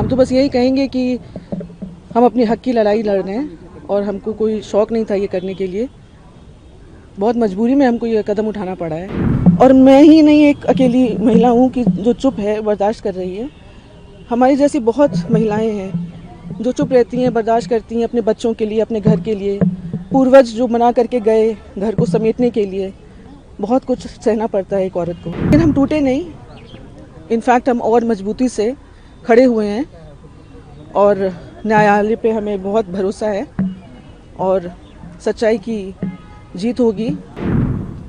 हम तो बस यही कहेंगे कि हम अपने हक की लड़ाई लड़ रहे हैं और हमको कोई शौक़ नहीं था ये करने के लिए। बहुत मजबूरी में हमको ये कदम उठाना पड़ा है और मैं ही नहीं एक अकेली महिला हूँ कि जो चुप है, बर्दाश्त कर रही है। हमारी जैसी बहुत महिलाएं हैं जो चुप रहती हैं, बर्दाश्त करती हैं अपने बच्चों के लिए, अपने घर के लिए। पूर्वज जो मना करके गए घर को समेटने के लिए, बहुत कुछ सहना पड़ता है एक औरत को। लेकिन हम टूटे नहीं, इनफैक्ट हम और मजबूती से खड़े हुए हैं और न्यायालय पे हमें बहुत भरोसा है और सच्चाई की जीत होगी।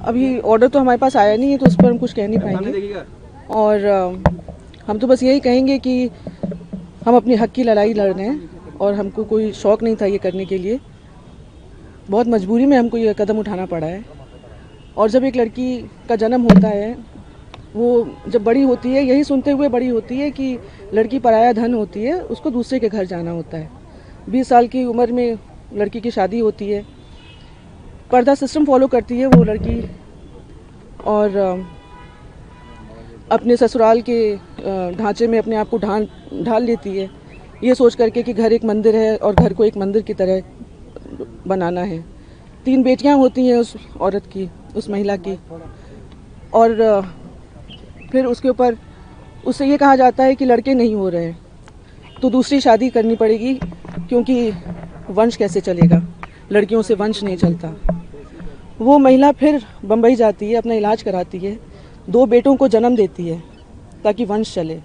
अभी ऑर्डर तो हमारे पास आया नहीं है तो उस पर हम कुछ कह नहीं पाएंगे और हम तो बस यही कहेंगे कि हम अपने हक की लड़ाई लड़ रहे हैं और हमको कोई शौक़ नहीं था ये करने के लिए। बहुत मजबूरी में हमको ये कदम उठाना पड़ा है। और जब एक लड़की का जन्म होता है, वो जब बड़ी होती है, यही सुनते हुए बड़ी होती है कि लड़की पराया धन होती है, उसको दूसरे के घर जाना होता है। 20 साल की उम्र में लड़की की शादी होती है, पर्दा सिस्टम फॉलो करती है वो लड़की और अपने ससुराल के ढांचे में अपने आप को ढाल लेती है, ये सोच करके कि घर एक मंदिर है और घर को एक मंदिर की तरह बनाना है। 3 बेटियां होती हैं उस औरत की, उस महिला की, और फिर उसके ऊपर उससे ये कहा जाता है कि लड़के नहीं हो रहे हैं तो दूसरी शादी करनी पड़ेगी क्योंकि वंश कैसे चलेगा, लड़कियों से वंश नहीं चलता। वो महिला फिर बम्बई जाती है, अपना इलाज कराती है, 2 बेटों को जन्म देती है ताकि वंश चले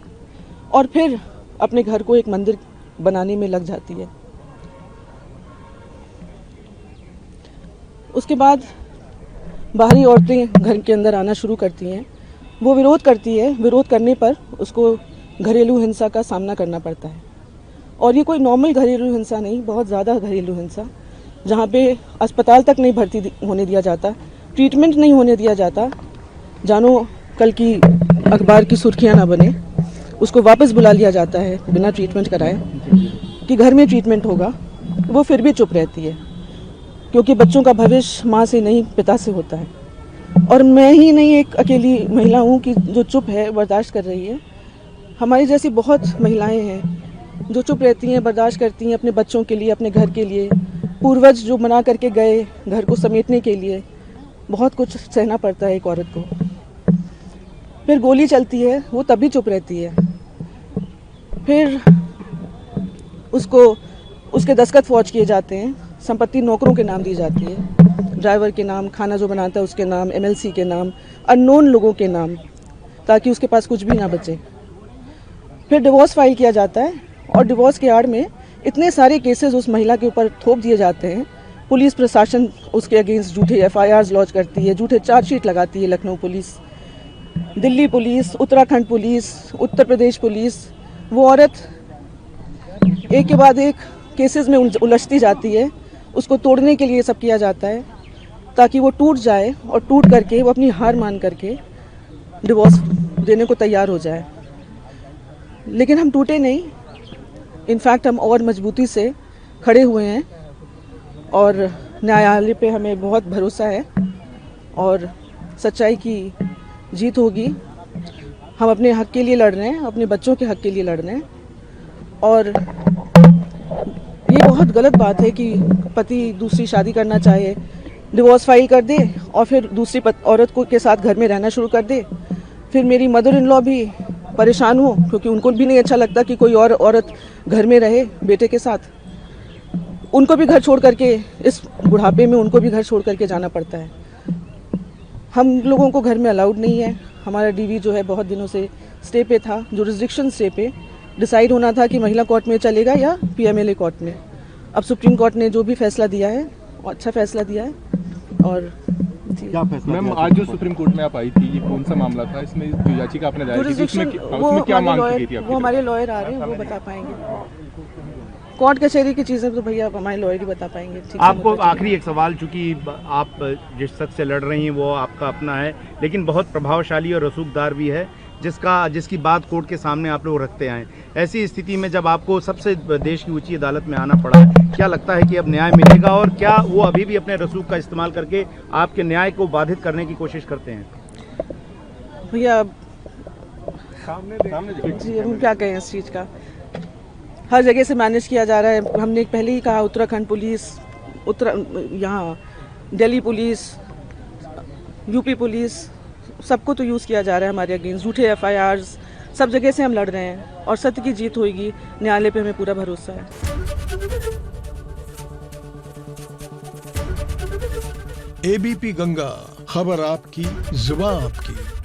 और फिर अपने घर को एक मंदिर बनाने में लग जाती है। उसके बाद बाहरी औरतें घर के अंदर आना शुरू करती हैं, वो विरोध करती है, विरोध करने पर उसको घरेलू हिंसा का सामना करना पड़ता है। और ये कोई नॉर्मल घरेलू हिंसा नहीं, बहुत ज़्यादा घरेलू हिंसा, जहाँ पे अस्पताल तक नहीं भर्ती होने दिया जाता, ट्रीटमेंट नहीं होने दिया जाता, जानो कल की अखबार की सुर्खियाँ ना बने, उसको वापस बुला लिया जाता है बिना ट्रीटमेंट कराए कि घर में ट्रीटमेंट होगा। वो फिर भी चुप रहती है क्योंकि बच्चों का भविष्य माँ से नहीं पिता से होता है। और मैं ही नहीं एक अकेली महिला हूँ कि जो चुप है, बर्दाश्त कर रही है। हमारी जैसी बहुत महिलाएं हैं जो चुप रहती हैं, बर्दाश्त करती हैं अपने बच्चों के लिए, अपने घर के लिए। पूर्वज जो मना करके गए घर को समेटने के लिए, बहुत कुछ सहना पड़ता है एक औरत को। फिर गोली चलती है, वो तभी चुप रहती है। फिर उसको उसके दस्तखत फौज किए जाते हैं, संपत्ति नौकरों के नाम दी जाती है, ड्राइवर के नाम, खाना जो बनाता है उसके नाम, एमएलसी के नाम, अननोन लोगों के नाम, ताकि उसके पास कुछ भी ना बचे। फिर डिवोर्स फाइल किया जाता है और डिवोर्स के आड़ में इतने सारे केसेस उस महिला के ऊपर थोप दिए जाते हैं। पुलिस प्रशासन उसके अगेंस्ट झूठे FIRs लॉन्च करती है, झूठे चार्जशीट लगाती है। Lucknow police, Delhi police, Uttarakhand police, Uttar Pradesh police. वो औरत एक के बाद एक केसेस में उलझती जाती है। उसको तोड़ने के लिए सब किया जाता है ताकि वो टूट जाए और टूट करके वो अपनी हार मान करके डिवोर्स देने को तैयार हो जाए। लेकिन हम टूटे नहीं, इनफैक्ट हम और मजबूती से खड़े हुए हैं और न्यायालय पे हमें बहुत भरोसा है और सच्चाई की जीत होगी। हम अपने हक के लिए लड़ रहे हैं, अपने बच्चों के हक के लिए लड़ रहे हैं। और ये बहुत गलत बात है कि पति दूसरी शादी करना चाहे, डिवोर्स फाइल कर दे और फिर दूसरी औरत को के साथ घर में रहना शुरू कर दे। फिर मेरी मदर इन लॉ भी परेशान हो क्योंकि उनको भी नहीं अच्छा लगता कि कोई और औरत घर में रहे बेटे के साथ। उनको भी घर छोड़ करके, इस बुढ़ापे में उनको भी घर छोड़ करके जाना पड़ता है। हम लोगों को घर में अलाउड नहीं है। हमारा DV जो है बहुत दिनों से स्टे पे था, जुरिस्डिक्शन स्टे पे। डिसाइड होना था कि महिला कोर्ट में चलेगा या PMLA कोर्ट में। अब सुप्रीम कोर्ट ने जो भी फैसला दिया है, अच्छा फैसला दिया है। और क्या फैसला? मैम, आज जो सुप्रीम कोर्ट में आप आई थी, ये कौन सा मामला था? इसमें जो याचिका आपने दायर की थी, उसमें क्या मांग की थी? वो हमारे लॉयर आ रहे हैं, वो बता पाएंगे। कोर्ट कचहरी की चीज़ें तो भैया हमारे लॉयर ही बता पाएंगे। आपको आखिरी एक सवाल, चूंकि आप जिस शख्स से लड़ रही हैं वो आपका अपना है, लेकिन बहुत प्रभावशाली और रसूखदार भी है, जिसकी बात कोर्ट के सामने आप लोग रखते आए। ऐसी स्थिति में जब आपको सबसे देश की ऊंची अदालत में आना पड़ा, क्या लगता है कि अब न्याय मिलेगा? और क्या वो अभी भी अपने रसूख का इस्तेमाल करके आपके न्याय को बाधित करने की कोशिश करते हैं? भैया जी, हम क्या कहें इस चीज़ का। हर जगह से मैनेज किया जा रहा है। हमने पहले ही कहा, उत्तराखंड पुलिस, यहाँ दिल्ली पुलिस, यूपी पुलिस, सबको तो यूज़ किया जा रहा है हमारे अगेंस्ट। झूठे FIRs सब जगह से हम लड़ रहे हैं और सत्य की जीत होगी। न्यायालय पे हमें पूरा भरोसा है। ABP गंगा, खबर आपकी, जुबान आपकी।